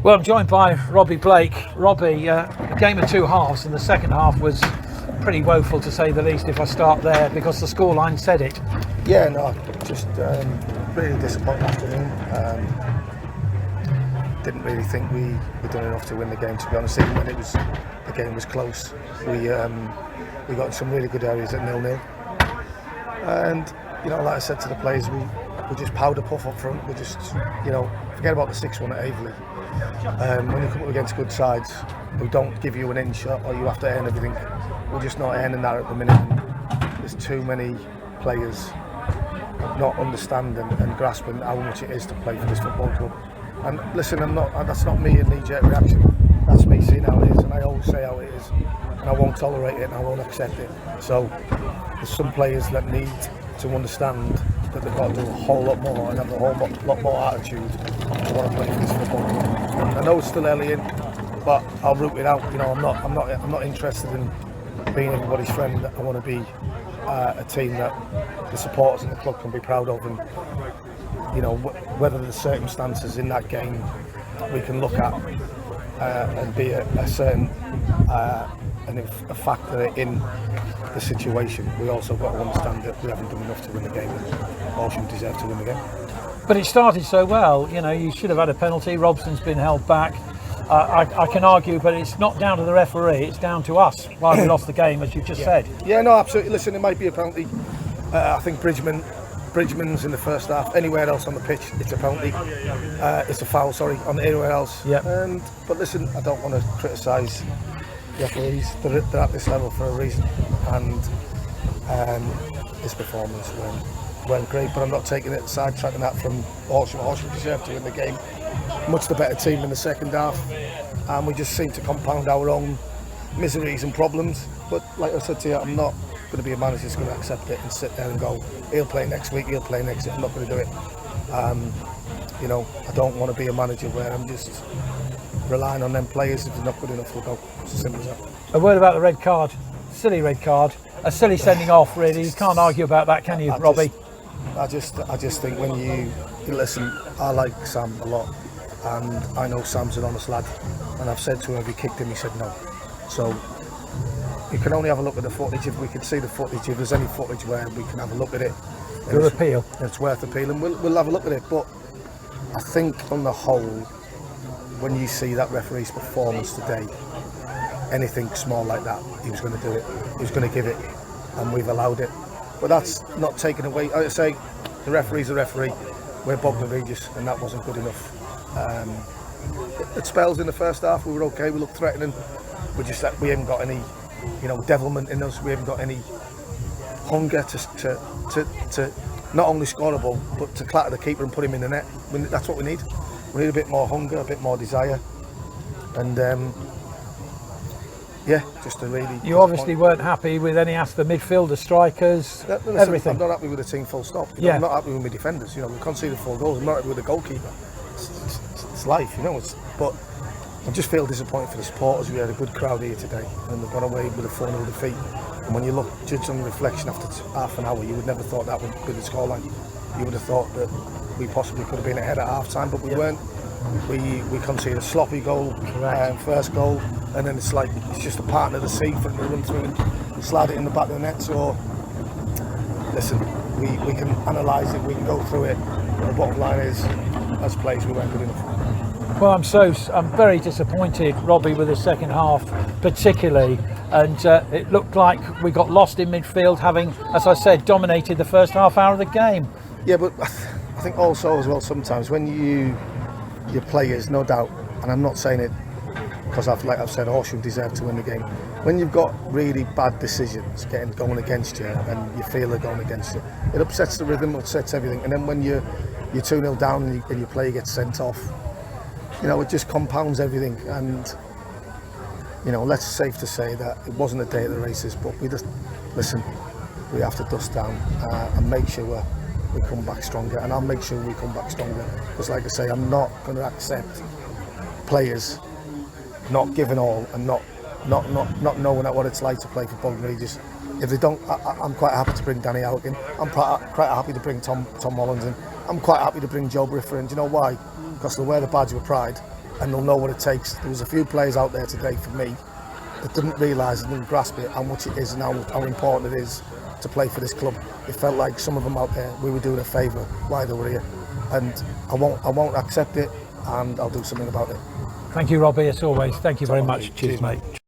Well, I'm joined by Robbie Blake. Robbie, a game of two halves, and the second half was pretty woeful to say the least if I start there, because the scoreline said it. Yeah, no, just really disappointing afternoon. Didn't really think we were done enough to win the game, to be honest. Even when the game was close, we got in some really good areas at 0-0. And like I said to the players, we just powder puff up front. We just forget about the 6-1 at Aveley. When you come up against good sides who don't give you an inch or you have to earn everything, we're just not earning that at the minute. And there's too many players not understanding and grasping how much it is to play for this football club. And listen, that's not me a knee-jerk reaction. That's me seeing how it is, and I always say how it is, and I won't tolerate it and I won't accept it. So there's some players that need to understand that they've got to do a whole lot more and have a whole lot more attitude to want to play for this football club. I know it's still early in, but I'll root it out. I'm not interested in being everybody's friend. I want to be a team that the supporters and the club can be proud of, and whether the circumstances in that game we can look at and be a certain a factor in the situation. We also got to understand that we haven't done enough to win the game, and Horsham deserve to win the game. But it started so well. You should have had a penalty. Robson's been held back. I can argue, but it's not down to the referee, it's down to us why we lost the game, as you just said. Yeah, no, absolutely. Listen, it might be a penalty. I think Bridgman's in the first half. Anywhere else on the pitch, it's a penalty. It's a foul, on anywhere else. Yep. But listen, I don't want to criticise referees. They're at this level for a reason, and this performance weren't great. But I'm not taking it, sidetracking that from Horsham. Horsham deserved to win the game. Much the better team in the second half, and we just seem to compound our own miseries and problems. But like I said to you, I'm not going to be a manager that's going to accept it and sit there and go, he'll play next week, he'll play next week. I'm not going to do it. I don't want to be a manager where I'm just relying on them players. If they're not good enough, we'll go. It's as simple as that. A word about the red card. Silly red card. A silly sending off, really. You can't argue about that, can you, Robbie? I just think when you listen, I like Sam a lot, and I know Sam's an honest lad, and I've said to him, have you kicked him? He said no. So you can only have a look at the footage. If we can see the footage, if there's any footage where we can have a look at it, appeal. It's worth appealing. We'll have a look at it. But I think on the whole, when you see that referee's performance today, anything small like that, he was going to do it. He was going to give it, and we've allowed it. But that's not taken away. I say the referee's a referee. We're Bognor Regis, and that wasn't good enough. At spells in the first half, we were okay. We looked threatening. We haven't got any, devilment in us. We haven't got any hunger to not only score a ball, but to clatter the keeper and put him in the net. That's what we need. We need a bit more hunger, a bit more desire, and just to really. You obviously weren't happy with any aspect of the midfielder, strikers, everything. I'm not happy with the team, full stop. I'm not happy with my defenders. We conceded 4 goals. I'm not happy with the goalkeeper. It's life, but I just feel disappointed for the supporters. We had a good crowd here today, and they've gone away with a 4-0 defeat. And when you judge on the reflection after half an hour, you would never thought that would be the scoreline. You would have thought that we possibly could have been ahead at half time, but we weren't. We conceded a sloppy goal, first goal, and then it's just a partner of the sea for them to run through and slide it in the back of the net. So listen, we can analyse it, we can go through it, but the bottom line is, as players, we weren't good enough. Well, I'm very disappointed, Robbie, with the second half particularly, and it looked like we got lost in midfield, having, as I said, dominated the first half hour of the game. Yeah, but I think also as well, sometimes when your players, no doubt, and I'm not saying it because I've said Horsham deserve to win the game. When you've got really bad decisions going against you, and you feel they're going against you, it upsets the rhythm, upsets everything. And then when you're 2-0 down and your player gets sent off, it just compounds everything. And let's safe to say that it wasn't a day at the races, but we have to dust down and make sure we come back stronger, and I'll make sure we come back stronger, because like I say, I'm not going to accept players not giving all and not knowing what it's like to play for Bognor Regis. If they don't, I'm quite happy to bring Danny Alec in. I'm quite happy to bring Tom Hollands in. I'm quite happy to bring Joe Briffer in. Do you know why? Because they'll wear the badge with pride, and they'll know what it takes. There was a few players out there today for me that didn't realise and didn't grasp it, how much it is and how important it is to play for this club. It felt like some of them out there, we were doing a favour while they were here, and I won't accept it, and I'll do something about it. Thank you, Robbie, as always. Thank you very much. Cheers, mate.